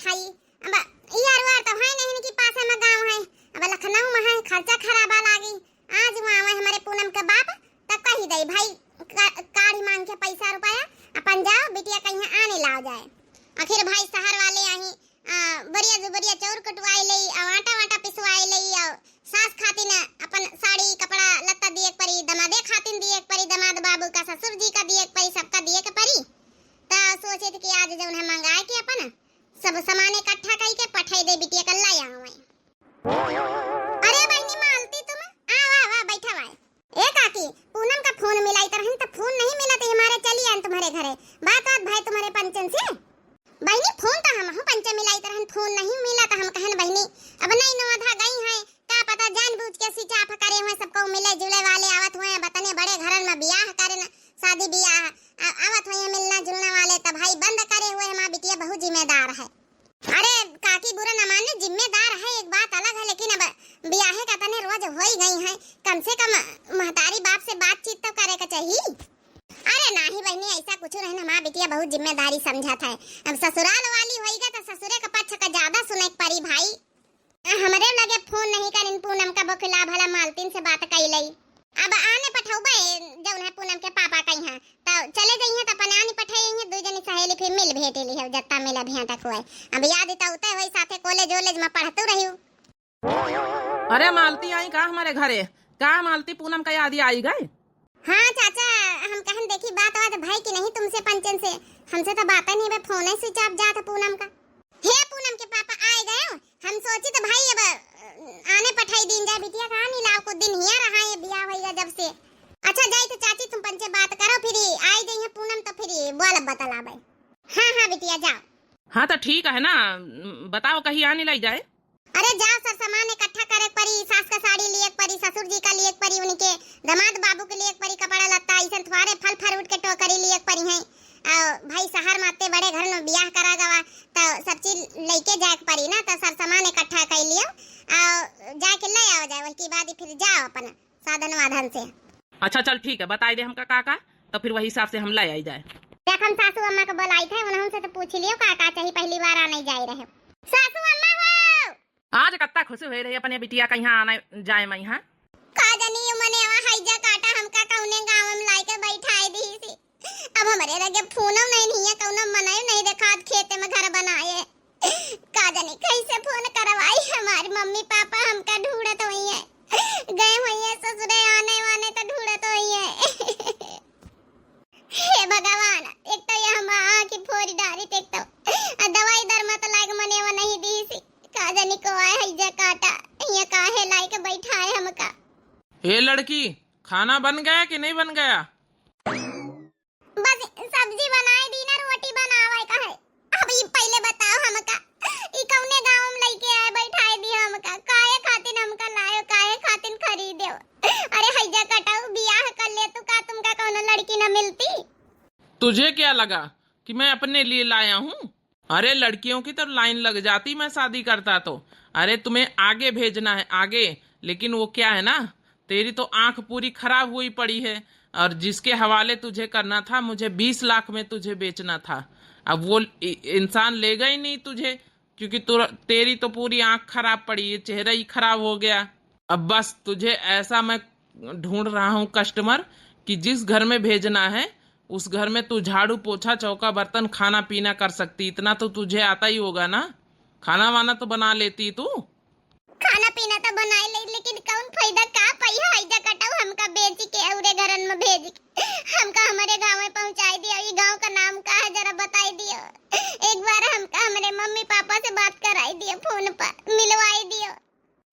खाई। अब यार वार तो है नहीं कि पास में गांव है। अब लखनऊ में है, खर्चा खराबा लागी। आज वहां हमारे पूनम के बाप तब कही दई भाई काढ़ी मांग के पैसा रुपया अपन जाओ बिटिया कहीं आने लाओ जाए। आखिर भाई शहर वाले आई बढ़िया बढ़िया चौर कटवाई लई और आटा वाटा पिसवाई लई और सास खातिन अपन साड़ी कपड़ा लत्ता दिए परी, दमादे खातिन दिए परी, दमाद बाबू का ससुर जी का दिए परी, सबका दिए के परी। ता सोचे थे कि आज जौन है मंगाए के अपन सब सामान इकट्ठा कई के पठाई दे बिटिया कल लाई आवे। अरे बहनी मालती तुम आ वाह वाह बैठा वाए। ए काकी पूनम का फोन मिलाई तरहन त फोन नहीं मिला तो हमारे चली आन तुम्हारे घरे बात भाई तुम्हारे पंचन से। बहनी फोन तो हम पंचन मिलाई तरहन फोन नहीं मिला तो हम कहन बहनी अब नहीं नवाधा गई है का पता जानबूझ के सिचा फकरे हुए सबको मिले जुले वाले आवत हुए बतने बड़े घरन में बियाह करे शादी बियाह आवत हुए मिलना जुलना वाले तब भाई बंद करे हुए हमारी बिटिया बहुत जिम्मेदार है। अरे काकी बुरा न माने जिम्मेदार है एक बात अलग है, लेकिन अब बियाहे का तने रोज हो ही गई है, कम से कम महतारी बाप से बातचीत तो करे का चाहिए। अरे नहीं बहनी ऐसा कुछ नहीं, माँ बिटिया बहुत जिम्मेदारी समझा था। अब ससुराल वाली होएगा तो ससुरे का पक्ष का ज्यादा सुने परी भाई। हमरे लगे फोन नहीं कर पूनम का बखला भला मालतीन से बात कई लई। अब आने पठाऊबे जौन है पूनम के पापा कहीं है तो चले जइहे त अपन आनी पठाई दो जनी सहेली फिर मिल भेटेली है जत्ता मिला भेंट कोई। अब याद त उते होई साथे कॉलेज में पढ़तू रहियो। अरे मालती आई का हमारे घरे का मालती पूनम का याद आई गए। हाँ चाचा हम कहन देखी बात भाई की नहीं तुमसे पंचन से, हमसे तो बात नहीं बे फोन स्विच ऑफ जाता पूनम का। हे पूनम के पापा आए गए हम सोची तो भाई अब आने पठाई दिन जा बिटिया का नहीं लाओ कुछ दिन हिया रहा है बियाह होएगा जब से। अच्छा जाई तो चाची तुम पंचे बात करो फिर आई गई है पूनम तो फिर बोल बतलाबे। हाँ हाँ बिटिया जाओ। हाँ तो ठीक है ना, बताओ कहीं आने लाई जाए। अरे जाओ सर सामान इकट्ठा करे परी, सास का साड़ी लिए परी, ससुर जी का लिए परी, उनके दामाद बाबू के लिए परी कपड़ा लत्ता ऐसा थोड़े फल फ्रूट के टोकरी लिए परी है। भाई शहर में आते बड़े घर में बियाह करा गवा तो सब चीज लेके जाए परी ना, तो सब सामान इकट्ठा कर लियो और जाके ले आओ जाए उसके बाद फिर जाओ अपन साधन वाधन से। अच्छा चल ठीक है बताई दे हमका काका तो फिर वही हिसाब से हम ले आई जाए। देख हम सासू अम्मा को बुलाई थे उन्होंने तो पूछ लियो काका चाहिए पहली बार आने जाए रहे। सासू अम्मा हो आज कत्ता खुश हुए रही अपने बिटिया का यहाँ आने जाए मैं यहाँ का जनी मने हाइजा काटा हमका कौने गांव में लाके बैठाई दी सी। अब हमारे लगे फोन नहीं है कौनो मनाई नहीं देखा खेते में घर बनाए का जनी कैसे फोन करवाई हमारी मम्मी पापा हमका ढूंढत हुई है गए हुई है ससुरे आने वाने तो ढूंढत हुई है। हे भगवान एक तो ये हम की फोरी डारी एक तो दवाई दरमा तो लाग मने वो नहीं दी सी का जनी को आए हाइजा काटा ये काहे लाके बैठाए हमका। ए लड़की खाना बन गया कि नहीं बन गया। बस सब्जी बनाए दी ना रोटी बनावे का है। अब ये पहले बताओ हमका ई कौने गांव में लेके आए बैठाए दी हमका काहे खातिन हमका लायो काहे खातिन खरीदो। अरे हैजा कटाऊ बियाह कर ले तू का तुमका कौनो लड़की ना मिलती। तुझे क्या लगा कि मैं अपने लिए लाया हूँ। अरे लड़कियों की तो लाइन लग जाती मैं शादी करता तो। अरे तुम्हें आगे भेजना है आगे, लेकिन वो क्या है ना तेरी तो आंख पूरी खराब हुई पड़ी है और जिसके हवाले तुझे करना था मुझे 20 लाख में तुझे बेचना था। अब वो इंसान लेगा ही नहीं तुझे क्योंकि तेरी तो पूरी आंख खराब पड़ी है, चेहरा ही खराब हो गया। अब बस तुझे ऐसा मैं ढूंढ रहा हूँ कस्टमर कि जिस घर में भेजना है उस घर में तू झाड़ू पोछा चौका बर्तन खाना पीना कर सकती। इतना तो तुझे आता ही होगा ना, खाना वाना तो बना लेती तू। खाना पीना तो बनाए ले, लेकिन कौन फायदा का पैसा हैजा कटाऊ हमका बेच के औरे घरन में भेज हमका हमारे गांव में पहुंचाई दियो। ये गांव का नाम का है जरा बताई दियो। एक बार हमका हमारे मम्मी पापा से बात कराई दियो, फोन पर मिलवाई दियो।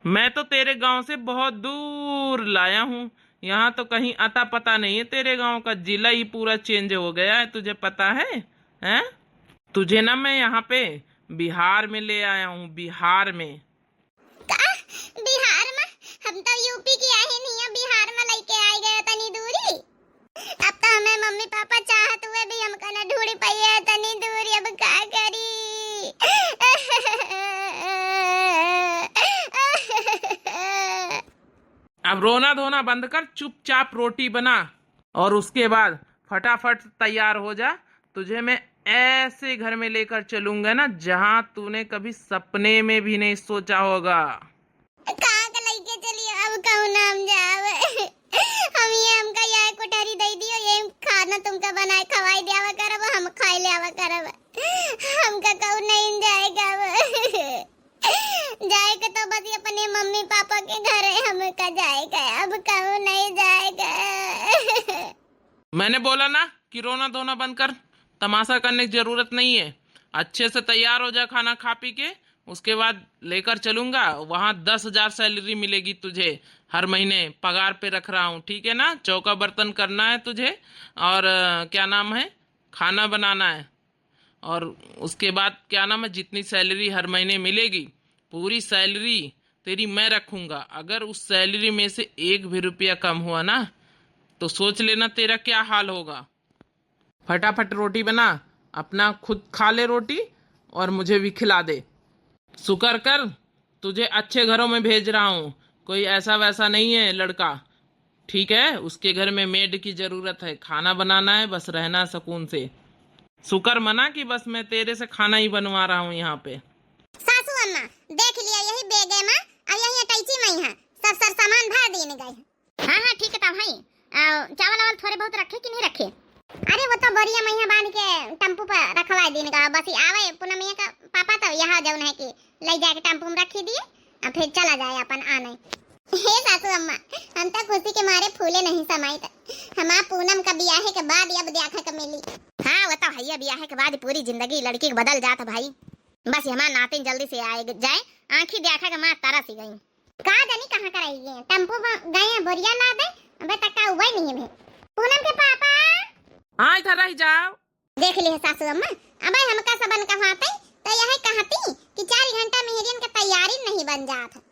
मैं तो तेरे गांव से बहुत दूर लाया हूँ, यहाँ तो कहीं अता पता नहीं है। तेरे गांव का जिला ही पूरा चेंज हो गया है, तुझे पता है? हैं? तुझे ना मैं यहाँ पे बिहार में ले आया हूँ, बिहार में। बिहार में? हम तो यूपी की आए नहीं है, बिहार में लेके आए गए तनी दूरी। अब तो हमें मम्मी पापा चाहत हुए भी हमका ना ढूंढ पाए तनी दूरी, अब क्या करी। अब रोना धोना बंद कर, चुपचाप रोटी बना और उसके बाद फटाफट तैयार हो जा। तुझे मैं ऐसे घर में लेकर चलूंगा ना जहां तूने कभी सपने में भी नहीं सोचा होगा। कहाँ का लेके चलिए, अब कहूँ नाम जावे। हमका यहाँ कोठारी दे दियो, ये खाना तुमका बनाए खवाई दियावा करब, हम खाई लेवा करब। हमका कहूँ नहीं जाएगा। जाएगा तो बस अपने मम्मी पापा के घर है, हमका जाएगा, अब कहूँ नहीं जाएगा। मैंने बोला ना कि रोना धोना बंद कर, तमाशा करने की जरूरत नहीं है। अच्छे से तैयार हो जा खाना खा पी के, उसके बाद लेकर चलूंगा। वहां 10,000 सैलरी मिलेगी तुझे हर महीने, पगार पे रख रहा हूँ, ठीक है ना। चौका बर्तन करना है तुझे, और क्या नाम है, खाना बनाना है। और उसके बाद क्या नाम है, जितनी सैलरी हर महीने मिलेगी पूरी सैलरी तेरी मैं रखूंगा। अगर उस सैलरी में से एक भी रुपया कम हुआ ना तो सोच लेना तेरा क्या हाल होगा। फटाफट रोटी बना, अपना खुद खा ले रोटी और मुझे भी खिला दे। शुक्र कर तुझे अच्छे घरों में भेज रहा हूँ, कोई ऐसा वैसा नहीं है लड़का, ठीक है। उसके घर में मेड की जरूरत है, खाना बनाना है, बस रहना सुकून से। शुक्र मना कि बस मैं तेरे से खाना ही बनवा रहा हूँ यहाँ पे। सासू अम्मा देख लिया, यही बैग है माँ, और यही अटैची में है, सब सर सामान भर देने गए। हाँ हाँ ठीक है तब भाई, चावल वावल थोड़े बहुत रखे कि नहीं रखे? अरे वो तो बोरिया मैया बांध के टेम्पू पर रखवा देने का, बस आवे पूनमिया का पापा तो यहाँ जौन है कि ले जाके टेम्पू में रखी दिए और फिर चला जाए अपन आने। हे सासू अम्मा, हम तो खुशी के मारे फूले नहीं समाई था। हमारा पूनम का ब्याह के बाद अब देखा का मिली। हाँ वो तो भैया ब्याह के बाद पूरी जिंदगी लड़की के बदल जाता भाई। बस हमारा नातिन जल्दी से आए जाए, आंखी देखा के माँ तरस ही गई। कहा जानी कहाँ का रही है, टेम्पू में गए बोरिया ला दे, अबे तक का हुआ नहीं है। पूनम के पापा हाँ इधर रह जाओ। देख ली सासू अम्मा, अबे हमका सबन कहवाते तो यही कहती कि 4 घंटा में हिरियन का तैयारी नहीं बन जात।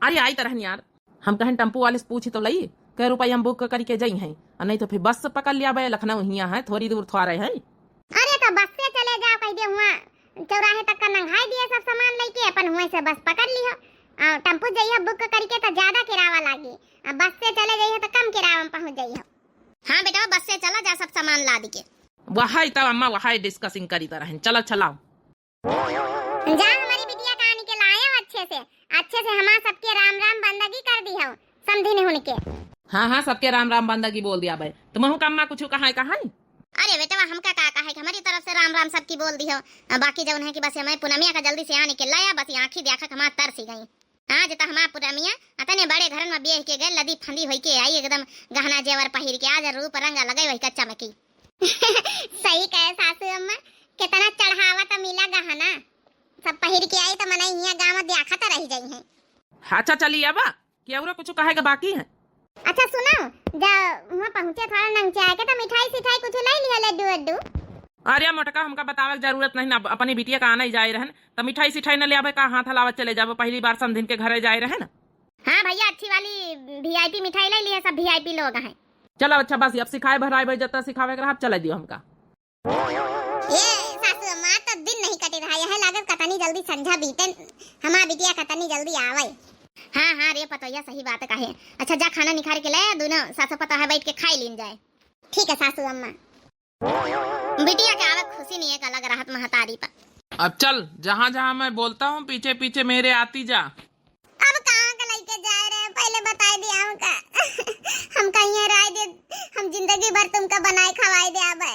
अरे आई तरह यार, हम कहें टेम्पू वाले से पूछी तो लई कै रुपया हम बुक करके जाई हैं, और नहीं तो फिर बस से पकड़ लिया बे, लखनऊ हिया है थोड़ी दूर थोड़े है। अरे तो बस से चले जाओ, कह दे हुआ चौराहे तक का नंगाई दिए सब सामान लेके, अपन हुए से बस पकड़ लियो। और टेम्पू जाइए बुक करके तो ज्यादा किराया लागी, अब बस से चले जाइए तो कम किराया में पहुंच जाइए। हाँ बेटा बस से चला जा, सब सामान ला दी के। वहाई तब अम्मा वहाई डिस्कसिंग करी तरह, चलो चलाओ। जा हमारी बिटिया कहानी के लाए अच्छे से हमारा सबके राम राम बंदगी कर दी हो, समझी नहीं उनके। हाँ हाँ सबके राम राम बंदगी बोल दिया भाई, तुम कम्मा कुछ कहा है। अरे बेटा हमका का है कि हमारी तरफ से राम राम सबकी बोल दी हो, बाकी जौन है कि बस हमें पूनमिया का जल्दी से आने के लाया, बस आंखी देखा हमारा तरस ही गई। हाँ जता हमारा पूनमिया अतने बड़े घर में ब्याह के गए, लदी फंदी होई के आई, एकदम गहना जेवर पहिर के, आज रूप रंगा लगे वही कच्चा में की। सही कहे सासू अम्मा, कितना चढ़ावा तो मिला गहना, सब पहिर के आई तो मने हिया गांव में देखा तो रह जाई है। अच्छा चलिए अब क्या और कुछ कहेगा बाकी है। अच्छा सुनो, जब वहां पहुंचे थोड़ा नंग आए के तो मिठाई सिठाई कुछ लाई लिया, लड्डू वड्डू। अरे मोटका हमका बतावे जरूरत नहीं ना, अपनी बिटिया का आना ही जाए रहन, तो मिठाई सिठाई न ले आवे का हाथ हलावत चले जाबो, पहली बार समधिन के घरे जाए रहे ना। हाँ भैया अच्छी वाली वीआईपी मिठाई ले ली है, सब वीआईपी लोग हैं। चलो अच्छा बस अब सिखाए भराए भाई, जता सिखावे कर चला दियो हमका। ये सासू अम्मा तो दिन नहीं कटे रहा, यह लागत कतनी जल्दी संझा बीते, हमारा बिटिया कतनी जल्दी आवे। हाँ हाँ रे पतोया सही बात कहे। अच्छा जा खाना निखार के ले, दोनों सासू पता है बैठ के खाई लीन जाए। ठीक है सासू अम्मा। बिटिया के आवे खुशी नहीं है, एक अलग राहत महतारी पर। अब चल जहाँ जहाँ मैं बोलता हूँ पीछे पीछे मेरे आती जा। अब कहाँ का लेके जा रहे हैं, पहले बता दिया हमका। हम कहीं राय दे, हम जिंदगी भर तुमका बनाए खवाए दे आबे,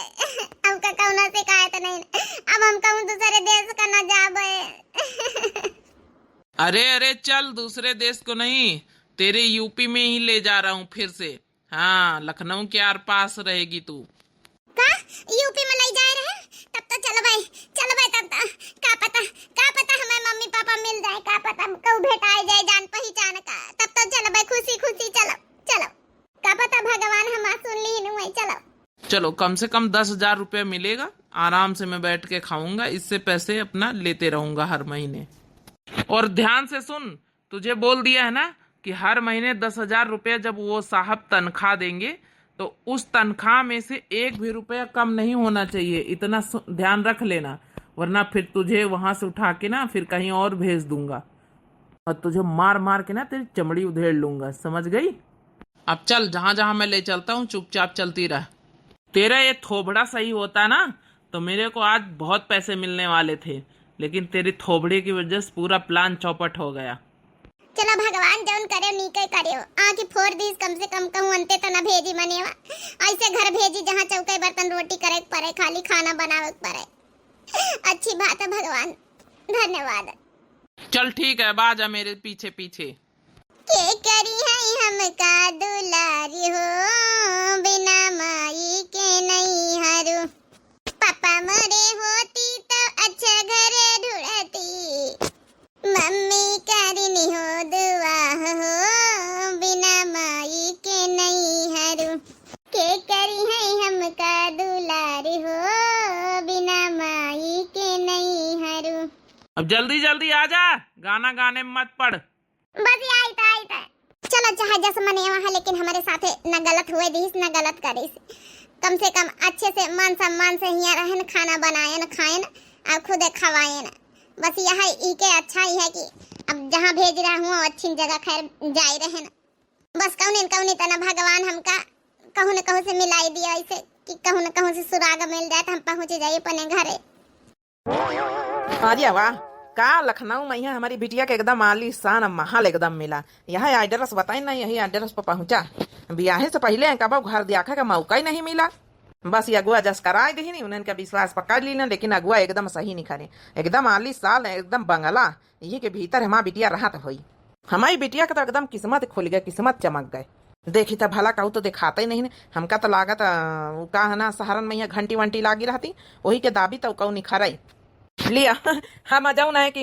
हमका कौना शिकायत नहीं, अब हम कहूँ दूसरे देश का न जाबे। अरे अरे चल दूसरे देश को नहीं, तेरे यूपी में ही ले जा रहा हूँ फिर से। हाँ लखनऊ के आर पास रहेगी तू। का यूपी में ले जा रहे हैं? तब तो चलो भाई तब तो का पता हमें मम्मी पापा मिल जाए, का पता कब भेटाए जाए जान पहचान का, तब तो चलो भाई खुशी खुशी चलो का पता भगवान हमारा सुन ली नहीं। चलो कम से कम 10,000 रुपया मिलेगा, आराम से मैं बैठ के खाऊंगा, इससे पैसे अपना लेते रहूंगा हर महीने। और ध्यान से सुन, तुझे बोल दिया है ना कि हर महीने 10,000 रुपया जब वो साहब तनख्वाह देंगे तो उस तनख्वाह में से एक भी रुपया कम नहीं होना चाहिए, इतना ध्यान रख लेना, वरना फिर तुझे वहां से उठा के ना फिर कहीं और भेज दूंगा और तुझे मार मार के ना तेरी चमड़ी उधेड़ लूंगा, समझ गई। अब चल जहां जहां मैं ले चलता हूँ चुपचाप चलती रह। तेरा ये थोबड़ा सही होता ना तो मेरे को आज बहुत पैसे मिलने वाले थे, लेकिन तेरी थोबड़ी की वजह से पूरा प्लान चौपट हो गया। चलो भगवान जौन करे नीके करियो, आके फोड़ दीस कम से कम कहूं अंते त न भेजी मनेवा। ऐसे घर भेजी जहां चौके बर्तन रोटी करे पड़े, खाली खाना बनावे पड़े। अच्छी बात है भगवान, धन्यवाद। चल ठीक है, बाजा मेरे पीछे पीछे। के करी है हमका दुलारी हो, बिना माई के नहीं हरू। पापा मरे होती तो अच्छा घरे ढूंढती, मम्मी करनी हो दुआ हो, बिना माई के नहीं हरू। के करी है हमका दुलारी हो, बिना माई के नहीं हरू। अब जल्दी जल्दी आजा, गाना गाने में मत पड़। बस आई था। चलो चाहे जैसे मने वहाँ, लेकिन हमारे साथे न गलत हुए दीस न गलत करीस। कम से कम अच्छे से मान सम्मान से यहाँ रहन, खाना बनाए न खाए न और खुद खवाए न। बस यह ई के अच्छा ही है कि अब जहाँ भेज रहा हूँ अच्छी जगह खैर जाए रहे न। बस कहूँ तना भगवान हमका कहूँ न कहूँ से मिलाई दिया, ऐसे कि कहूँ न कहूँ से सुराग मिल जाए तो हम पहुँच जाइए अपने घरे। अरे वाह, का लखनऊ में यहाँ हमारी बिटिया के एकदम आलीशान महल एकदम मिला। यहाँ एड्रेस बताई ना, यही एड्रेस पर पहुँचा। ब्याहे से पहले कब घर देखा का मौका ही नहीं मिला। बस ये अगुआ जस कराए दी नहीं, उन्हें विश्वास पकड़ ली ना, लेकिन अगुआ एकदम सही नहीं करे। एकदम आलीशान एकदम बंगला, यही के भीतर हमारी बिटिया रहा तो हुई। हमारी बिटिया का तो एकदम किस्मत खुल गए, किस्मत चमक गए। देखी तो भला कहूँ तो दिखाता ही नहीं। हमका तो लागत का है ना सहारन में यहाँ घंटी वंटी लागी रहती, वही के दाबी तो कहूँ निखरई लिया। हम जाऊ ना है कि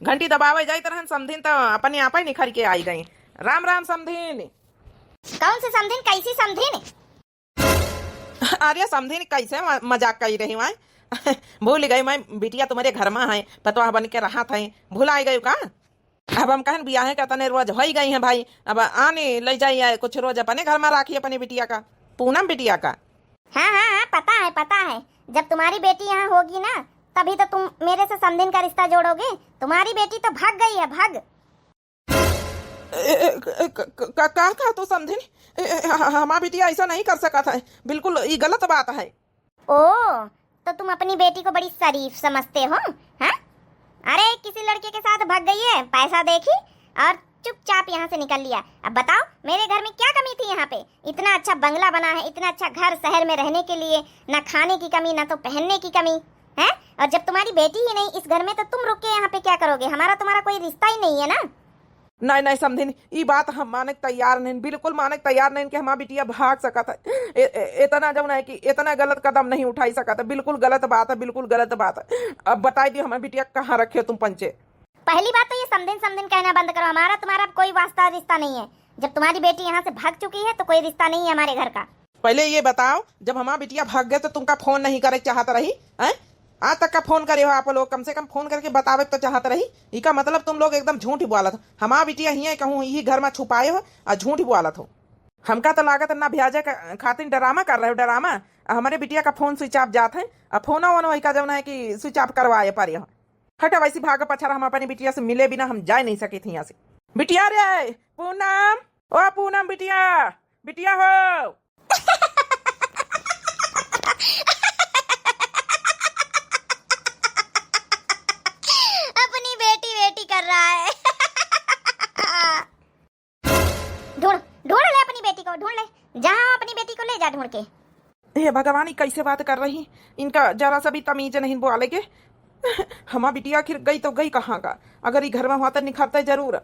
घंटी दबावे जाई तरह समधिन तो अपने आप ही निखर के आई गई। राम राम समधिन। कौन से समधिन, कैसी समधिन? अरे समधिन कैसे मजाक कर रही मैं? भूल गई मैं, बिटिया तुम्हारे घर में है, पतवा बन के रहा था, भूल आई गई का? अब हम कहन बियाहे का तने रोज हो ही गई है भाई, अब आने ले जाइए कुछ रोज अपने घर में राखिए अपनी बिटिया का, पूनम बिटिया का। हाँ पता है। जब तुम्हारी बेटी यहाँ होगी ना तभी तो तुम मेरे से समधिन का रिश्ता जोड़ोगे। तुम्हारी बेटी तो भाग गई है, भाग। का तो समधिन, हमारी बिटिया ऐसा नहीं कर सका था, बिल्कुल ये गलत बात है। ओ, तो तुम अपनी बेटी को बड़ी शरीफ समझते हो? हाँ? अरे किसी लड़के के साथ भाग गई है, पैसा देखी और चुपचाप यहाँ से निकल लिया। अब बताओ मेरे घर में क्या कमी थी? यहाँ पे इतना अच्छा बंगला बना है, इतना अच्छा घर शहर में रहने के लिए, ना खाने की कमी ना तो पहनने की कमी है। और जब तुम्हारी बेटी ही नहीं इस घर में तो तुम रुक के यहाँ पे क्या करोगे? हमारा तुम्हारा कोई रिश्ता ही नहीं है ना। नहीं समझिन, ये बात हम माने तैयार नहीं, बिल्कुल माने तैयार नहीं कि हमारी बिटिया भाग सका था। इतना जब नहीं कि इतना गलत कदम नहीं उठाई सका था, बिल्कुल गलत बात है, बिल्कुल गलत बात है। अब बताई दी हमारी बिटिया कहाँ रखे तुम पंचे। पहली बात तो ये समधिन कहना बंद करो, हमारा तुम्हारा कोई वास्ता रिश्ता नहीं है। जब तुम्हारी बेटी यहाँ से भाग चुकी है तो कोई रिश्ता नहीं है हमारे घर का। पहले ये बताओ, जब हमारी बिटिया भाग गए तो तुमका फोन नहीं करे चाहता रही है? आज तक का फोन करे हो आप लोग, कम से कम फोन करके बतावे तो चाहता रही। इसका मतलब तुम लोग एकदम झूठ बोला था। हमारा बिटिया ही कहूँ यही घर में छुपाए हो और झूठ बोला था। हमका तो लागत ना भ्याजे खातिर ड्रामा कर रहे हो, ड्रामा। हमारे बिटिया का फोन स्विच ऑफ जाता है, अब फोन वही का जब है कि स्विच ऑफ करवाए पर यहाँ हटा। वैसी भाग पछाड़ा हम अपनी बिटिया से मिले बिना हम जा नहीं सके थे यहाँ से। बिटिया रे पूनम, ओ पूनम बिटिया, बिटिया हो। अपनी बेटी कर रहा है। ढूंढ ले अपनी बेटी को, ढूंढ ले, जहाँ अपनी बेटी को ले जा ढूंढ के। हे भगवान, कैसे बात कर रही, इनका जरा सा भी तमीज नहीं बोले के। हमारी बिटिया आखिर गई तो गई कहाँ का? अगर ये घर में हुआ तो निखरते जरूर।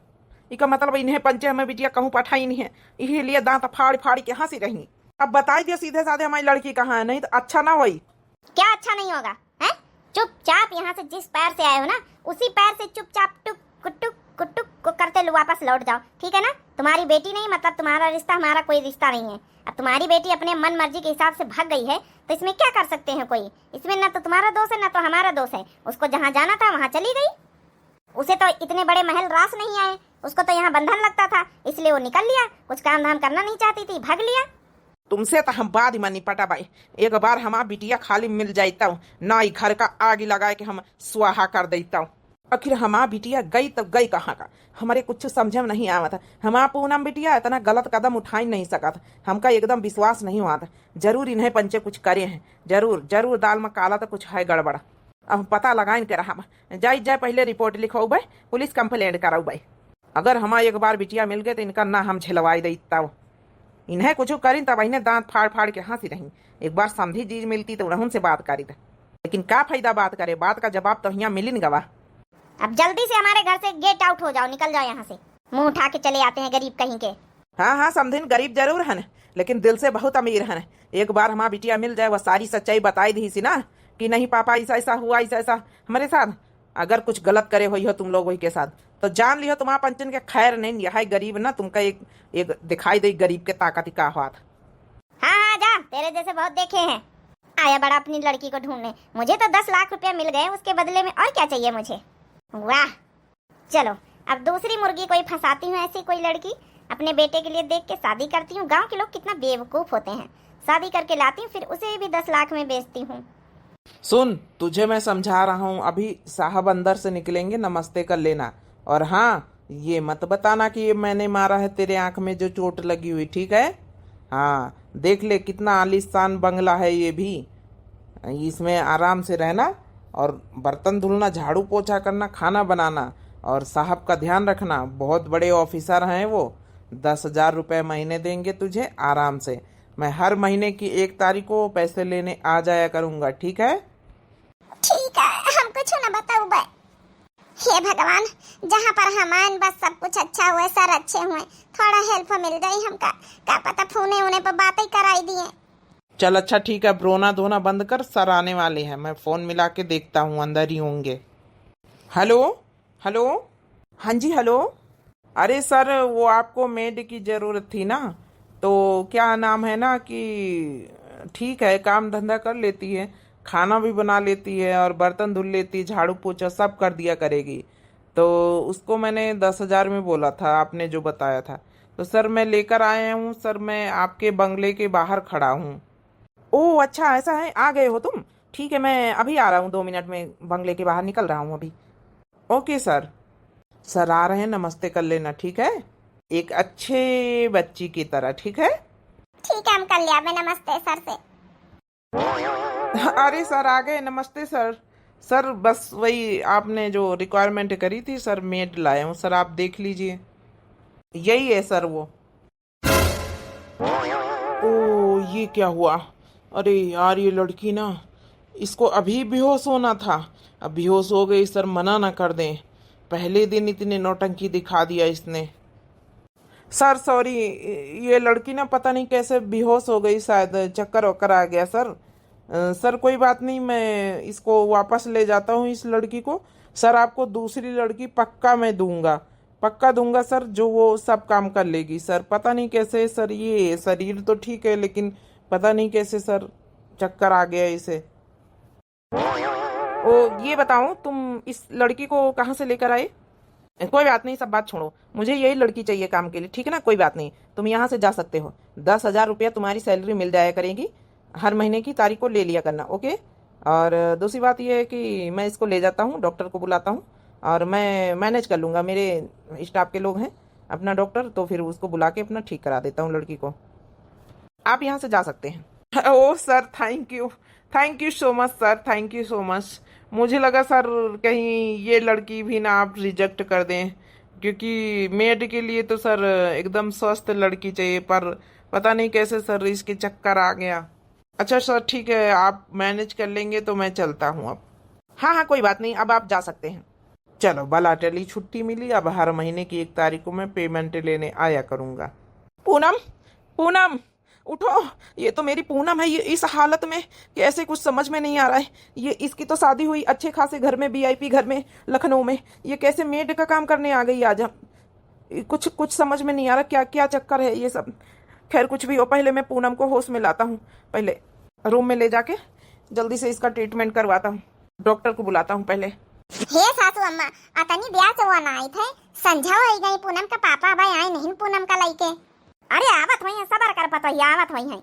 इसका मतलब इन्हें पंचे हमें बिटिया कहूँ पठाई नहीं है, इसीलिए दांत फाड़ फाड़ के हंसी रही। अब बताई दिया सीधे साधे हमारी लड़की कहाँ है, नहीं तो अच्छा ना होई। क्या अच्छा नहीं होगा है? चुपचाप यहाँ से जिस पैर से आए हो ना उसी पैर से चुपचाप टुक कुटुक कुटुक को करते वापस लौट जाओ, ठीक है ना? तुम्हारी बेटी नहीं, मतलब तुम्हारा रिश्ता हमारा कोई रिश्ता नहीं है। अब तुम्हारी बेटी अपने मन मर्जी के हिसाब से भाग गई है तो इसमें क्या कर सकते हैं कोई? इसमें ना तो तुम्हारा दोष है ना तो हमारा दोष है। उसको जहाँ जाना था वहाँ चली गई। उसे तो इतने बड़े महल रास नहीं आए, उसको तो यहाँ बंधन लगता था, इसलिए वो निकल लिया। कुछ काम धाम करना नहीं चाहती थी, भाग लिया। तुमसे तो हम बाद में निपटा भाई। एक बार हमारा बिटिया खाली मिल जाता हूँ ना, घर का आग लगा के हम स्वाहा कर देता हूँ। आखिर हमार बिटिया गई तब गई कहाँ का, हमारे कुछ समझ में नहीं आवा था। हमार पूनम बिटिया इतना गलत कदम उठा ही नहीं सका था, हमका एकदम विश्वास नहीं हुआ था। जरूर इन्हें पंचे कुछ करे हैं, जरूर जरूर दाल में काला तो कुछ है गड़बड़ा। अब पता लगा इनके रहा जाए पहले रिपोर्ट लिखो भाई, पुलिस कंप्लेंट कराओ भाई। अगर हमारे एक बार बिटिया मिल गए तो इनका ना हम झेलवाई दे तब इन्हें कुछ करी तब इन्हें दांत फाड़ फाड़ के हंसी रही। एक बार समझी चीज मिलती तो उन्होंने से बात करी था, लेकिन क्या फायदा बात करे, बात का जवाब तो यहाँ मिली नहीं गवा। अब जल्दी से हमारे घर से गेट आउट हो जाओ, निकल जाओ यहाँ से, मुंह उठा के चले आते हैं गरीब कहीं के। हाँ हाँ समझिन गरीब जरूर है लेकिन दिल से बहुत अमीर है। एक बार हमारा बिटिया मिल जाए वह सारी सच्चाई बताई दी सी ना कि नहीं पापा ऐसा ऐसा हुआ, ऐसा ऐसा हमारे साथ अगर कुछ गलत करे हुई हो तुम लोग वही के साथ तो जान लियो तुम्हारा पंचन के खैर नहीं। यह गरीब ना तुमका एक दिखाई दे गरीब के ताकत का हुआ था। हाँ हाँ जा, तेरे जैसे बहुत देखे हैं। आया बड़ा अपनी लड़की को ढूंढने, मुझे तो 10 लाख रुपया मिल गए, उसके बदले में और क्या चाहिए मुझे। वाह, चलो अब दूसरी मुर्गी कोई फंसाती हूँ, ऐसी कोई लड़की अपने बेटे के लिए देख के शादी करती हूँ। गांव के लोग कितना बेवकूफ होते हैं, शादी करके लाती हूँ फिर उसे भी 10 लाख में बेचती हूँ। सुन तुझे मैं समझा रहा हूँ, अभी साहब अंदर से निकलेंगे नमस्ते कर लेना। और हाँ ये मत बताना कि ये मैंने मारा है, तेरे आंख में जो चोट लगी हुई, ठीक है। हाँ देख ले कितना आलीशान बंगला है ये भी, इसमें आराम से रहना और बर्तन धुलना, झाड़ू पोछा करना, खाना बनाना और साहब का ध्यान रखना। बहुत बड़े ऑफिसर हैं वो, 10,000 रुपये महीने देंगे तुझे आराम से। मैं हर महीने की 1 तारीख को पैसे लेने आ जाया करूँगा, ठीक है। ठीक है, हम कुछ न बताओ भाई। हे भगवान, जहाँ पर हमान बस सब कुछ अच्छा हुए, सर अच्छे हुए, थोड़ा हेल्प मिल गई हमका, क्या पता फोने होने पर बातें कराई दिए। चल अच्छा ठीक है, रोना धोना बंद कर, सर आने वाले हैं, मैं फोन मिला के देखता हूँ, अंदर ही होंगे। हेलो हेलो, हाँ जी हेलो। अरे सर वो आपको मेड की ज़रूरत थी ना, तो क्या नाम है ना कि ठीक है काम धंधा कर लेती है, खाना भी बना लेती है और बर्तन धुल लेती है, झाड़ू पोछा सब कर दिया करेगी। तो उसको मैंने 10,000 में बोला था, आपने जो बताया था। तो सर मैं लेकर आया हूँ सर, मैं आपके बंगले के बाहर खड़ा हूँ। ओह अच्छा ऐसा है, आ गए हो तुम, ठीक है मैं अभी आ रहा हूँ, 2 मिनट में बंगले के बाहर निकल रहा हूँ अभी। ओके सर, सर आ रहे हैं, नमस्ते कर लेना, ठीक है, एक अच्छे बच्ची की तरह, ठीक है। ठीक है, हम कर लिया, मैं नमस्ते सर से। अरे सर आ गए, नमस्ते सर। सर बस वही आपने जो रिक्वायरमेंट करी थी सर, मेड लाया हूँ सर, आप देख लीजिए, यही है सर वो। ओ ये क्या हुआ, अरे यार ये लड़की ना, इसको अभी बेहोश होना था, अब बेहोश हो गई सर, मना ना कर दें, पहले दिन इतनी नौटंकी दिखा दिया इसने। सर सॉरी, ये लड़की ना पता नहीं कैसे बेहोश हो गई, शायद चक्कर वक्कर आ गया सर। सर कोई बात नहीं, मैं इसको वापस ले जाता हूँ इस लड़की को। सर आपको दूसरी लड़की पक्का मैं दूंगा, पक्का दूंगा सर, जो वो सब काम कर लेगी सर। पता नहीं कैसे सर, ये शरीर तो ठीक है लेकिन पता नहीं कैसे सर चक्कर आ गया इसे। ओ ये बताओ तुम इस लड़की को कहाँ से लेकर आए। कोई बात नहीं, सब बात छोड़ो, मुझे यही लड़की चाहिए काम के लिए, ठीक है ना, कोई बात नहीं, तुम यहाँ से जा सकते हो। 10,000 रुपया तुम्हारी सैलरी मिल जाया करेगी, हर महीने की तारीख को ले लिया करना, ओके। और दूसरी बात यह है कि मैं इसको ले जाता हूँ, डॉक्टर को बुलाता हूँ और मैं मैनेज कर लूँगा, मेरे स्टाफ के लोग हैं अपना डॉक्टर, तो फिर उसको बुला के अपना ठीक करा देता हूँ लड़की को। आप यहाँ से जा सकते हैं। Oh sir thank you so much sir, thank you so much. मुझे लगा सर कहीं ये लड़की भी ना आप रिजेक्ट कर दें, क्योंकि मेड के लिए तो सर एकदम स्वस्थ लड़की चाहिए, पर पता नहीं कैसे सर इसके चक्कर आ गया। अच्छा सर ठीक है, आप मैनेज कर लेंगे तो मैं चलता हूँ अब। हाँ हाँ कोई बात नहीं, अब आप जा सकते हैं। चलो भला टली छुट्टी मिली, अब हर महीने की 1 तारीख को मैं पेमेंट लेने आया करूँगा। पूनम उठो, ये तो मेरी पूनम है, ये इस हालत में कैसे कुछ समझ में नहीं आ रहा है। ये इसकी तो शादी हुई अच्छे खासे घर में, VIP घर में लखनऊ में, ये कैसे मेड का काम करने आ गई आज। कुछ समझ में नहीं आ रहा क्या क्या चक्कर है ये सब। खैर कुछ भी हो, पहले मैं पूनम को होश में लाता हूँ, पहले रूम में ले जाके जल्दी से इसका ट्रीटमेंट करवाता हूँ, डॉक्टर को बुलाता हूँ पहले। हे सासू अम्मा, अतनी ब्याह से हुआ ना आई थे, संझाओ आई गई पूनम का पापा भाई आए नहीं पूनम का लइके। अरे आवत वही सबर कर पता, आवत वही है,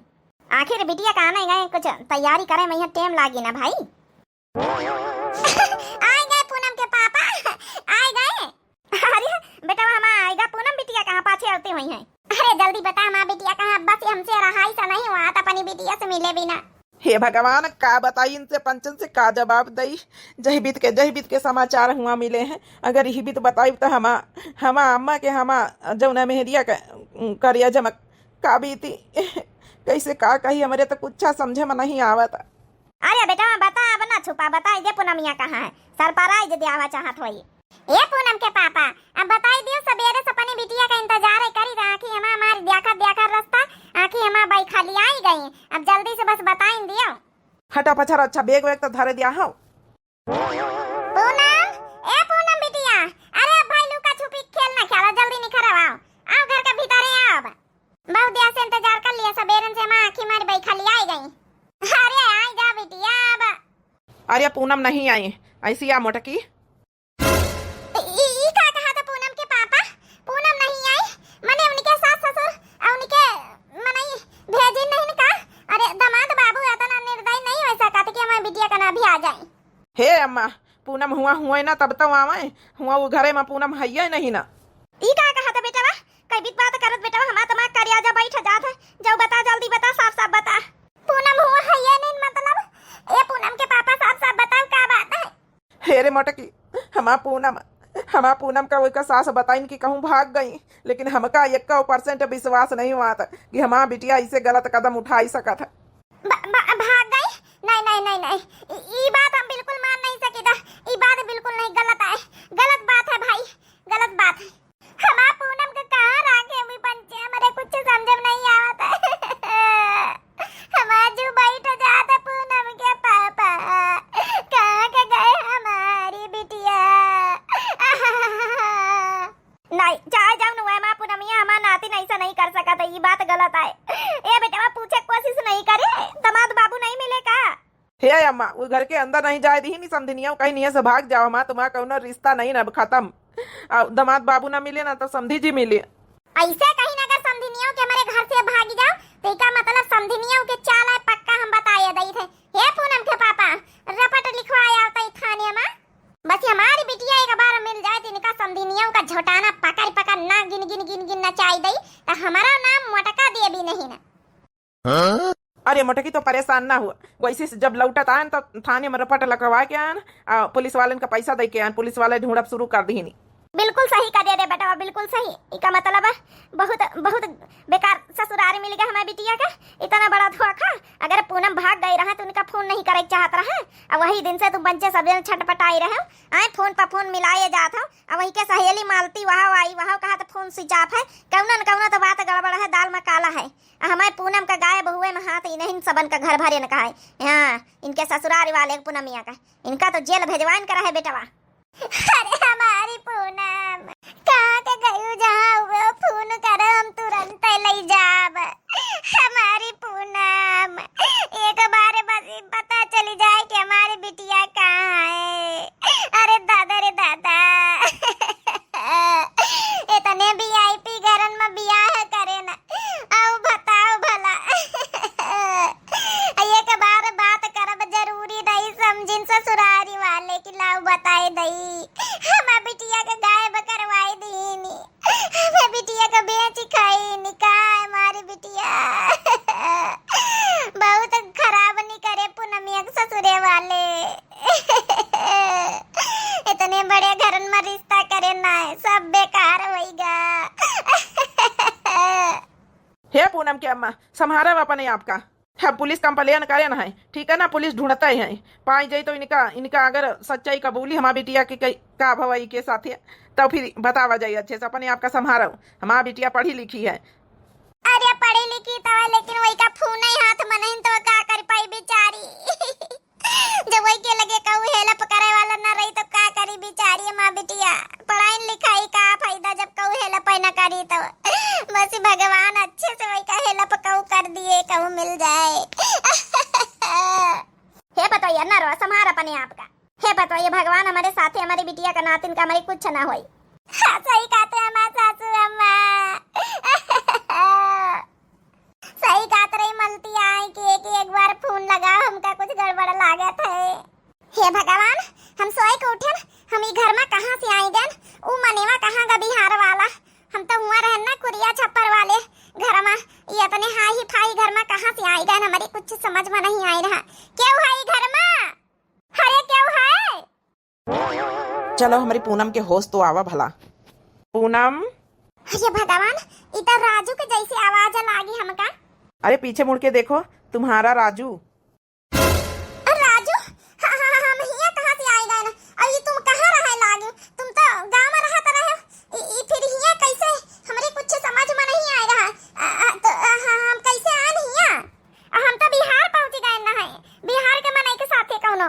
आखिर बिटिया का आने गए, कुछ तैयारी करे, वही टाइम लागी ना भाई। आ गए पूनम के पापा, हुई है। अरे जल्दी बता हमारा बिटिया कहाँ, बस हमसे रहाई सा नहीं हुआ था अपनी बिटिया से मिले बिना। हे भगवान, का बताई इनसे पंचन से का जवाब दई। जही बीत के समाचार हुआ मिले हैं। अगर यही बीत बताई तो हमा अम्मा के जौना मेहरिया करिया जमक का बीती कैसे का कही, हमारे तो कुछ समझे में नहीं आवत। अरे बेटा बता, अब ना छुपा, बता ये पूनमिया कहाँ है, सरपराई जे देवा चाहत होई। ये पूनम के पापा अब बताई दियो, सवेरे से अपनी बिटिया का इंतजार है करी राखी हमा हमारी देखा रास्ता आखी हमा बाई खाली आई गई। अब जल्दी से बस बताई दियो। हटा पछर, अच्छा बेग वेग तो धरे दिया हो। पूनम, ए पूनम बिटिया, अरे अब भाई लुका छुपी खेल ना खेला, जल्दी निखर आओ घर के भीतर आओ। अब बहुत देर से इंतजार कर लिया, सवेरे से मां आखी हमारी बाई खाली आई गई। अरे आई जा बिटिया अब। अरे पूनम नहीं आई, ऐसी आ मोटकी। हे अम्मा, पूनम हुआ ना तब तो आवे हुआ वो घरे में पूनम है नहीं ना। ई का कहा था बेटा, कई बीत बात करत बेटा, हमारा दिमाग करिया जा बैठ जात है। जाओ बता, जल्दी बता, साफ बता। पूनम हुआ है नहीं मतलब? ए पूनम के पापा साफ बताओ का बात है। हे रे मोटकी, हमा पूनम का वही का सास बताइन कि कहूँ भाग गई, लेकिन हमका 1% विश्वास नहीं हुआ था कि हमारा बिटिया इसे गलत कदम उठा सका था। भाग गई? नहीं, ई बात हम बिल्कुल मान नहीं सकी था। ई बात बिल्कुल नहीं, गलत है, गलत बात है भाई, गलत बात है। हमारा पूनम के कहाँ राखे हुई पंचे, हमारे कुछ समझ में नहीं आवता। हमारा जो बैठ जाता पूनम के पापा, कहाँ के गए हमारी बिटिया। नहीं चाहे जाओ नुआ माँ पूनमिया, हमारा नातिन ऐसा नहीं कर सका था, ये बात गलत है। ए बेटा पूछे कोशिश नहीं करे, दमाद बाबू नहीं मिले का? हे अम्मा, वो घर के अंदर नहीं जाए दी नहीं समझनिया, कहीं नहीं से भाग जाओ माँ, तुम्हारा कौन रिश्ता नहीं ना खत्म। दमाद बाबू ना मिले ना तो समझी जी मिले। ऐसे कहीं ना अगर समझनिया के हमारे घर से भाग जाओ तो का मतलब समझनिया के चाल है पक्का हम बताए दई थे। हे पूनम के पापा रपट लिखवाया होता थाने में, बस हमारी बिटिया एक बार मिल जाए तो इनका समझनिया का झोटाना पकड़ ना गिन नचाई दई तो हमारा नाम मटका दे भी नहीं ना। अरे मोटकी तो परेशान ना हुआ, वैसे जब लौटत आन तो थाने में रपट लगवा के आन, पुलिस वाले का पैसा दे के आन, पुलिस वाले ढूंढब शुरू कर दी नहीं। बिल्कुल सही कर दे बेटा, बिल्कुल सही। इसका मतलब है बहुत बेकार ससुराल मिल गया हमारी बिटिया का, इतना बड़ा धोखा। अगर पूनम भाग गई रहा तो उनका फोन नहीं करे चाहत रहा, और वही दिन से तुम बच्चे सब छटपटाई रहे आए, फोन पर फोन मिलाए जात हो, और वही के सहेली मालती वहाँ आई वहाँ कहा तो फोन स्विच ऑफ है। कौना तो बात गड़बड़ है, दाल में काला है। हमारे पूनम का गायब हुए में हाथ इन्हीं सबन का घर भरे न कहा है। हाँ इनके ससुराल वाले पूनमिया का, इनका तो जेल भेजवान करा है बेटवा। अरे हमारी पूनम कहाँ के गई, जहाँ हुए फोन कर हम तुरंत ले जाब। हमारी पूनम एक बार बस पता चली जाए कि हमारी बिटिया कहाँ है। अरे दादा रे दादा, इतने VIP घरन में बियाह करे ना, आओ बताओ भला। एक बार बात करब जरूरी नहीं समझिन ससुरारी वाले की, लाओ बताए दई हमार बिटिया के गायब करवाई दीनी, हमार बिटिया का बेच खाई निकाह हमारी बिटिया। बहुत खराब नहीं करे पूनमिया के ससुरे वाले। इतने बड़े घर में रिश्ता करे ना, सब बेकार होएगा। हे पूनम के अम्मा, संभारा अपने आपका, हम पुलिस कंप्लेन करे ना है, ठीक है ना, पुलिस ढूंढता ही है, पाई जाए तो इनका अगर सच्चाई कबूली हमारी बिटिया की का भवाई के साथ है तो फिर बतावा जाए अच्छे से, अपने आपका संभारो। हमारी बिटिया पढ़ी लिखी है। अरे पढ़ी लिखी तो है, लेकिन वही का फोन ही हाथ में नहीं तो का कर पाई बेचारी। जब वही के लगे कहू हेल्प करे वाला ना रही तो का करी बेचारी माँ बिटिया। पढ़ाई लिखाई का फायदा जब कहू हेल्प ना करी तो, बस भगवान अच्छे से वही का हेल्प कहू कर दिए, कहू मिल जाए। हे बताइए ना रो संभार अपने आप का, हे बताइए भगवान हमारे साथ है, हमारी बिटिया का नातिन का हमारी कुछ ना होई। हाँ सही कहते हैं हमारे सासू अम्मा, सही कहते रही मलती आई कि एक बार फोन लगाओ, हमका कुछ गड़बड़ लागत है। हे भगवान हम सोए के उठे, हम ई घर में कहाँ से आई गन, ऊ मनेवा कहाँ का बिहार वाला, हम तो हुआ रहन ना कुरिया छप्पर वाले घर में। ये अपने हाई फाई घर में कहाँ से आई गए, हमारी कुछ समझ में नहीं आई रहा। क्यों है ई घर में? अरे क्यों है? चलो हमारी पूनम के होश तो आवा भला। पूनम, अरे भगवान, इधर राजू के जैसी आवाज लागी हमका। अरे पीछे मुड़ के देखो, तुम्हारा राजू। राजू? हम हिया कहाँ से आई गए ना? और ये तुम कहाँ रहे लागे? तुम तो गांव में रहत रहे। फिर हिया कैसे? हमरे कुछ समझ में नहीं आ रहा। तो हम कैसे आन हिया? हम तो बिहार पहुंच गए ना है। बिहार के मनई के साथे कौनो।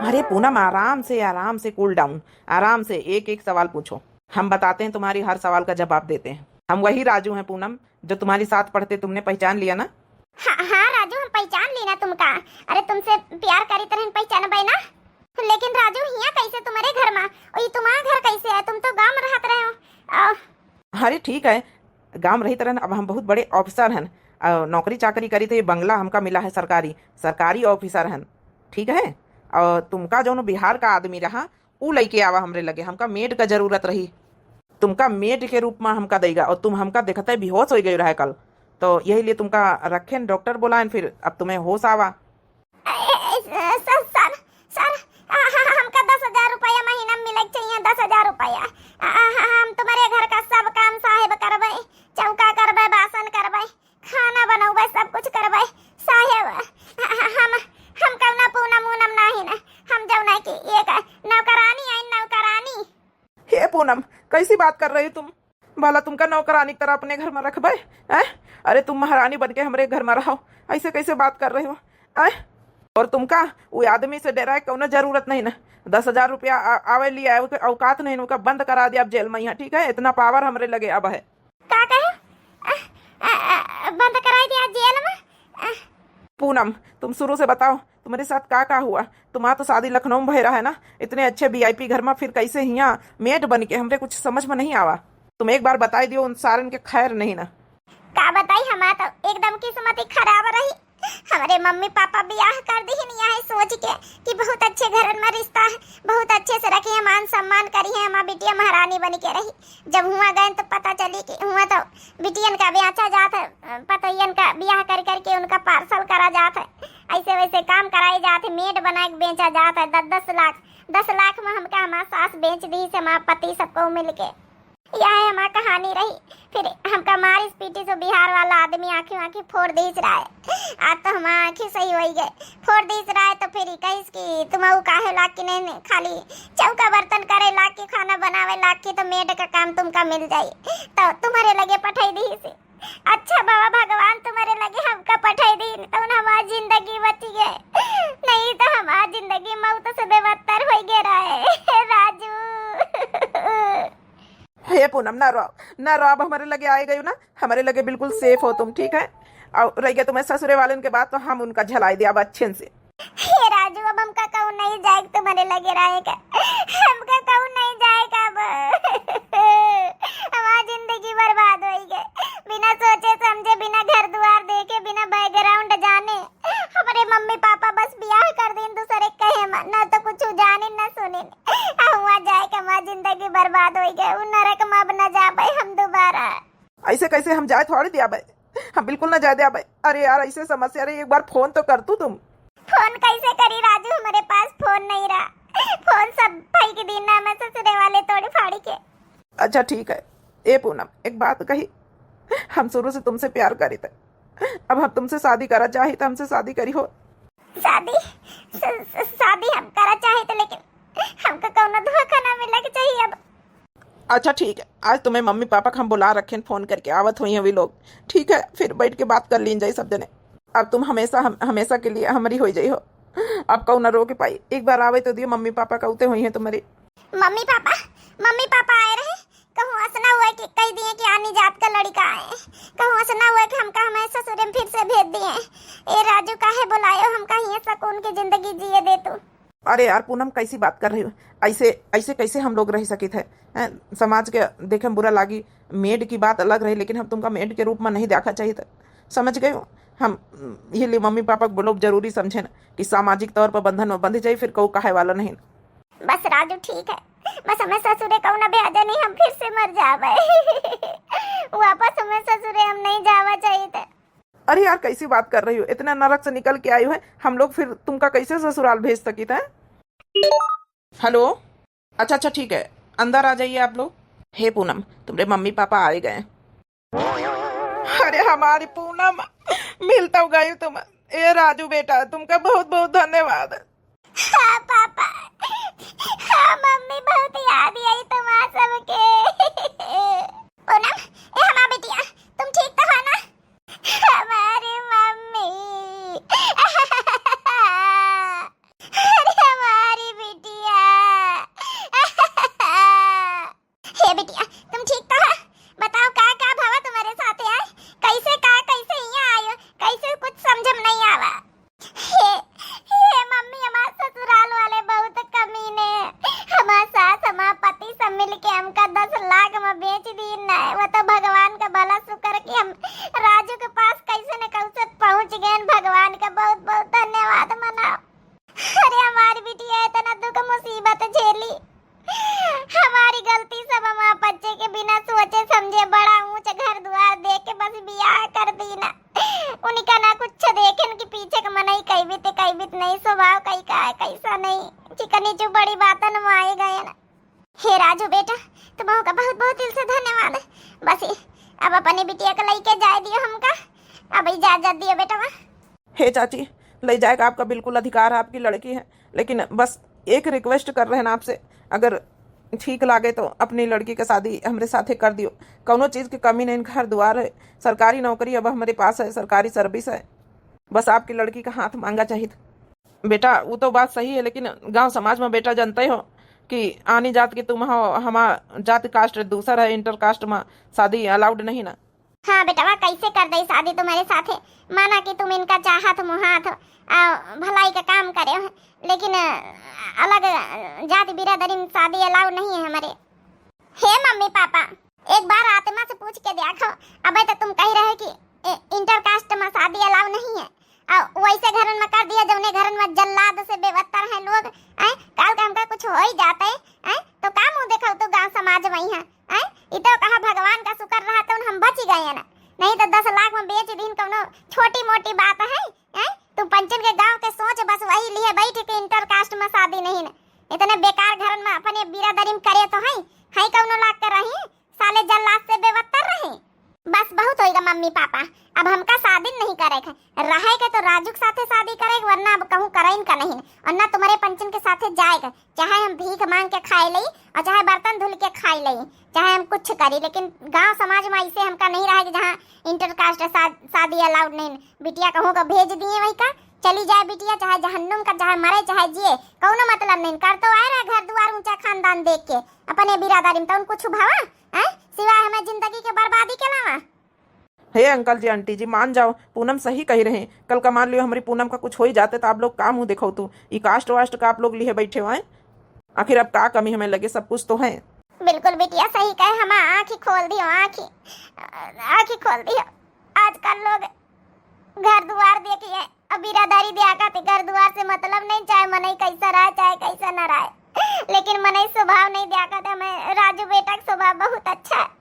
अरे पूनम, आराम से कूल डाउन, आराम से एक एक सवाल पूछो, हम बताते हैं, तुम्हारी हर सवाल का जवाब देते हैं। हम वही राजू हैं पूनम, जो तुम्हारे साथ पढ़ते, तुमने पहचान लिया ना? हाँ राजू, हम पहचान ली ना तुमका। अरे तुमसे प्यार करी तरह पहचान पाई ना। लेकिन राजू हिया कैसे तुम्हारे घर में? और ये तुम्हारा घर कैसे है? तुम तो गांव में रहत रहे हो। अरे ठीक है, गांव रही तरह अब हम बहुत बड़े ऑफिसर हैं, नौकरी चाकरी करी, तो ये बंगला हमका मिला है, सरकारी ऑफिसर हैं, ठीक है। और तुमका जो बिहार का आदमी रहा ऊ लैके आवा हमरे लगे, हमका मेड का जरूरत रही, तुमका मेड के रूप में हमका देगा। और तुम हमका देखते बेहोश हो गए रहे कल, तो यही लिए तुमका रखे डॉक्टर बुलाएं, फिर अब तुम्हें होश आवा। सर, हमका 10,000 रुपया महीना मिले चाहिए। 10,000 रुपया। हम तुम्हारे घर का सब काम साहेब करबे, चौका करबे, बासन करबे, खाना बनौबे, सब कुछ करबे साहेब। हम कौना पूनम ऊनम नहीं ना, हम जौना की एक नौकरानी आई, नौकरानी। हे पूनम, कैसी बात कर रही हो तुम? भला तुमका नौकरानी की तरह अपने घर में रखबे? अरे तुम महारानी बनके हमारे घर में रहो, ऐसे कैसे बात कर रही हो? और तुमका वो आदमी से डराए कौनो जरूरत नहीं ना। 10,000 रुपया आवे लिया, औकात नहीं, उनका बंद करा दिया अब जेल में यहाँ, ठीक है। इतना पावर हमरे लगे अब है। का कहे? बंद कराई दिया जेल में? पूनम, तुम शुरू से बताओ, तुम्हारे साथ का हुआ? तुम्हारा तो शादी लखनऊ में भय रहा है ना, इतने अच्छे VIP घर में, फिर कैसे यहाँ मेट बन के? हमरे कुछ समझ में नहीं आवा। तुम एक बार बताई दियो, उन सारन के खैर नहीं ना। का बताई, हमारा तो एकदम किस्मत ही खराब रही। हमारे मम्मी पापा ब्याह कर दी है सोच के कि बहुत अच्छे घर में रिश्ता है, बहुत अच्छे से रखी है, मान सम्मान करी है, हमारी बिटिया महारानी बन के रही। जब हुआ गए तो पता चली कि हुआ तो बिटियन का ब्याचा जात है, पतयन का ब्याह कर करके उनका पार्सल करा जात है, ऐसे वैसे काम कराए जाते, मेड बना के बेचा जाता है। 10 लाख में हमका हमारा सास बेच दी से हमारा पति सबको मिल के। यह है हमारी कहानी रही। फिर हमका मारिस पीटी से बिहार वाला आदमी आँखी फोड़ दीच रहा है। आज तो हमारी आँखें सही हो गए, फोड़ दीच रहा है। तो फिर कहीस कि तुम काहे लाग के नहीं, खाली चौका बर्तन करे लाग के, खाना बनावे लाग के, तो मेड का काम तुमका मिल जाये, तो तुम्हारे लगे पठाई दी से। अच्छा बाबा भगवान तुम्हारे लगे हमका पठाई दी, तो हमारी जिंदगी बची गए, नहीं तो हमारी जिंदगी मौत से बेबत्तर हो गया है। राजू हे पूनम, ना रो, अब हमारे लगे आए गए ना, हमारे लगे बिल्कुल सेफ हो तुम, ठीक है। और रह गया तुम्हें ससुरे वाले के बाद, तो हम उनका झलाई दिया अब अच्छे से। हे राजू, अब हमका कहूँ नहीं जाएगा, तुम्हारे लगे रहेगा, हमका कहूँ नहीं जाएगा अब। हमारी जिंदगी बर्बाद हो गई, बिना सोचे समझे, बिना घर द्वार देखे, बिना बैकग्राउंड जाने। हमारे मम्मी पापा बस ब्याह कर दें दूसरे कहे, ना तो कुछ जाने ना सुने, हुआ जाएगा, हमारी जिंदगी बर्बाद हो गई। उन नरक में अब न जा पाए हम दोबारा। ऐसे कैसे हम जाए थोड़ी दिया भाई, हम बिल्कुल ना जाए दिया भाई। अरे यार ऐसे समस्या रही, एक बार फोन तो कर तू तुम। फोन कैसे करी राजू, हमारे पास फोन नहीं रहा, फोन सब भाई के दिन ना, मैं ससुरे वाले तोड़ी फाड़ी के। अच्छा ठीक है। ए पूनम, एक बात कही, हम शुरू से तुमसे प्यार करी थे, अब हम तुमसे शादी करा चाहे तो हमसे शादी करी हो। शादी हम करा चाहे तो, लेकिन हमको कौनो धोखा ना मिले के चाहिए अब। अच्छा ठीक है, आज तुम्हें मम्मी पापा को हम बुला रखे, फोन करके आवत हुई अभी लोग, ठीक है। फिर बैठ के बात कर लीन जाए सब जने। अब तुम हमेशा के लिए हमारी हो जाई हो, अब कौ न रो के पाई। एक बार आवे तो दियो, मम्मी पापा कहते हुई हैं तुम्हारी। मम्मी पापा आए रहे, कहूँ असना हुआ कि कह दिए कि आनी जात का लड़का आए, कहूँ असना हुआ कि हमका हमारे ससुरे में फिर से भेज दिए। ए राजू काहे बुलायो, हमका ये सुकून की जिंदगी जिए दे तू। अरे यार पूनम, कैसी बात कर रही हो? ऐसे कैसे हम लोग रह सके थे? समाज के देखे बुरा लागी, मेड की बात अलग रही, लेकिन हम तुमका मेड के रूप में नहीं देखा चाहिए था, समझ गए हो? हम ये लिए मम्मी पापा को लोग जरूरी समझे ना कि सामाजिक तौर पर बंधन में बंध जाए, फिर कहू काहे वाला नहीं। बस राजू ठीक है, बस हमें ससुरे कहू ना बेजा नहीं, हम फिर से मर जावे। वापस हमें ससुरे हम नहीं जावा चाहिए थे। अरे यार कैसी बात कर रही हो, इतना नरक से निकल के आई हो है, हम लोग फिर तुमका कैसे ससुराल भेज सकी थे? हेलो, अच्छा ठीक है, अंदर आ जाइए आप लोग। हे पूनम, तुम्हारे मम्मी पापा आ गए। अरे हमारी पूनम, मिलता हूँ गई तुम। ए राजू बेटा, तुमका बहुत बहुत धन्यवाद। हाँ पापा, हाँ मम्मी, बहुत याद आई तुम्हारा सबके। पूनम, ए हमारी बिटिया, तुम ठीक तो हो ना? हमारी मम्मी, अरे हमारी बिटिया। हे बिटिया, तुम ठीक तो हो? बताओ का भावा तुम्हारे साथ है? कैसे यहाँ आयो? कैसे कुछ समझ में नहीं आवा। हे मम्मी, हमारे ससुराल वाले बहुत कमीने, हमारा सास हमारा पति सब मिल के हमका 10 लाख में बेच दी ना। वो तो भगवान का भला शुक्र कि हम राजू के पास कैसे न कैसे पहुंच गए। भगवान का बहुत बहुत धन्यवाद मनाओ। अरे हमारी बिटिया इतना दुख मुसीबत झेली, हमारी गलती सब हमारे बच्चे के बिना सोचे समझे बड़ा ऊंचा घर द्वार देख के बस बियाह कर दी ना। उनका ना कुछ देखे कि पीछे का मन ही कई बीत नहीं, स्वभाव कई का है कैसा नहीं, चिकनी चु बड़ी बातन में आए गए ना। हे राजू बेटा, तुम्हारा का बहुत बहुत दिल से धन्यवाद। बस अब अपनी बिटिया को लेके जाए दियो हमका, अब इजाजत दियो बेटा। हे चाची, ले जाएगा, आपका बिल्कुल अधिकार है, आपकी लड़की है। लेकिन बस एक रिक्वेस्ट कर रहे हैं ना आपसे, अगर ठीक लागे तो अपनी लड़की के शादी हमारे साथे कर दियो। कौनो चीज़ की कमी नहीं, घर द्वार है, सरकारी नौकरी अब हमारे पास है, सरकारी सर्विस है। बस आपकी लड़की का हाथ मांगा चाहिए। बेटा वो तो बात सही है, लेकिन गांव समाज में बेटा जानते हो कि आनी जात की तुम हो, हमारा जाति कास्ट दूसरा है, इंटर कास्ट में शादी अलाउड नहीं ना। हाँ बेटा, कैसे कर दई शादी तुम्हारे साथे? माना कि तुम इनका चाहत मुहात भलाई का काम करे हो, लेकिन अलग जाति बिरादरी में शादी अलाउ नहीं है हमारे। हे मम्मी पापा, एक बार आत्मा से पूछ के देखो। अबे तो तुम कह रहे कि इंटर कास्ट में शादी अलाउ नहीं है, और वैसे घर में कर दिया जौने घर में जल्लाद से बेवत्तर है लोग। काल का हमका कुछ हो ही जाता है तो का मुंह देखो तो गांव समाज में है। इतो कहा भगवान का शुक्र रहा तो हम बच गए ना, नहीं तो 10 लाख में बेच दिन कौनो छोटी मोटी बात है। तुम पंचन के गांव के सोच बस वही लिए बैठ के इंटर कास्ट में शादी नहीं ना। इतने बेकार घर में अपने बिरादरी में करे तो है कौनो लाग कर रही साले जल्लाद से बेवत्तर रहे। बस बहुत होएगा मम्मी पापा, अब हमका शादी नहीं करे रहेगा तो राजू के साथे शादी करेगा, वरना अब कहूँ करें का नहीं, और ना तुम्हारे पंचन के साथे जाएगा। चाहे हम भीख मांग के खाए लई और चाहे बर्तन धुल के खाए लई, चाहे हम कुछ करी, लेकिन गांव समाज में ऐसे हमका नहीं रहेगा जहाँ इंटर कास्ट शादी अलाउड नहीं। बिटिया कहूँ का भेज दिए वही का चली जाए बिटिया, चाहे जहन्नुम का, चाहे मरे चाहे जिए, कौनो मतलब नहीं। कर तो आए रहा घर द्वार ऊंचा खानदान देख के अपने बिरादरी में, तो उनको कुछ भावा सिवाय हमें जिंदगी के बर्बादी के अलावा। हे अंकल जी आंटी जी, मान जाओ, पूनम सही कही रहे हैं। कल का मान लियो हमारी पूनम का कुछ हो ही जाते तो आप लोग काम मुँह देखो, तू ये कास्ट वास्ट का आप लोग लिए बैठे हुए हैं। आखिर अब का कमी हमें लगे, सब कुछ तो है। बिल्कुल बिटिया सही कहे, हम आँखी खोल दियो, आँखी खोल दियो। आजकल लोग घर द्वार देखिए, अब बिरादरी दिया करते, घर द्वार से मतलब नहीं, चाहे मनई कैसा रहे चाहे कैसा न रहे, लेकिन मनई स्वभाव नहीं दिया करते। हमें राजू बेटा का स्वभाव बहुत अच्छा है।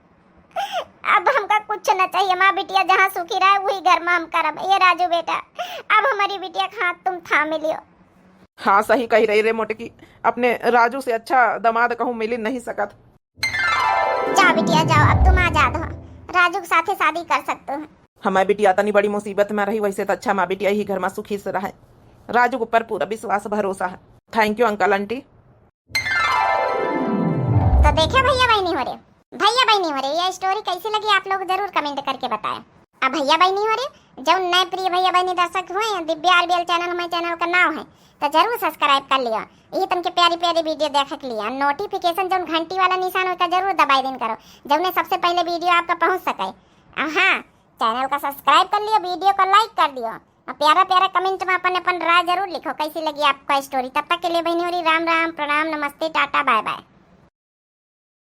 अब हमका कुछ न चाहिए, माँ बिटिया जहाँ सुखी रहे वही घर में हम करब। ये राजू बेटा, अब हमारी बिटिया का हाथ तुम थाम लियो। हाँ सही कही रही रे मोटकी, अपने राजू से अच्छा दामाद कहूँ मिल नहीं सकत। जाओ बिटिया जाओ, अब तुम आजाद हो, राजू के साथ शादी कर सकते हो। हमारी बिटिया तनी बड़ी मुसीबत में रही, वैसे तो अच्छा माँ बिटिया ही घर में सुखी से रहे। राजू के ऊपर पूरा विश्वास भरोसा है। Thank you uncle aunty. तो देखे भैया बहनी हो रहे, ये स्टोरी कैसी लगी आप लोग जरूर कमेंट करके बताएं। अब भैया बहनी हो रहे जो नए प्रिय भैया बहनी दर्शक हुए हैं, दिव्या आरबीएल चैनल हमारे चैनल का नाम है, तो जरूर सब्सक्राइब कर लिया। यही तुमके प्यारी प्यारी वीडियो देख लिया, नोटिफिकेशन जो घंटी वाला निशान होता जरूर दबाई दिन करो, जब सबसे पहले वीडियो आपका पहुंच सके। हाँ, चैनल का सब्सक्राइब कर लियो, वीडियो को लाइक कर दियो, और प्यारा प्यारा कमेंट में अपन राय जरूर लिखो कैसी लगी आपको स्टोरी। तब तक के लिए बहनी हो रही, राम राम, प्रणाम, नमस्ते, टाटा, बाय बाय।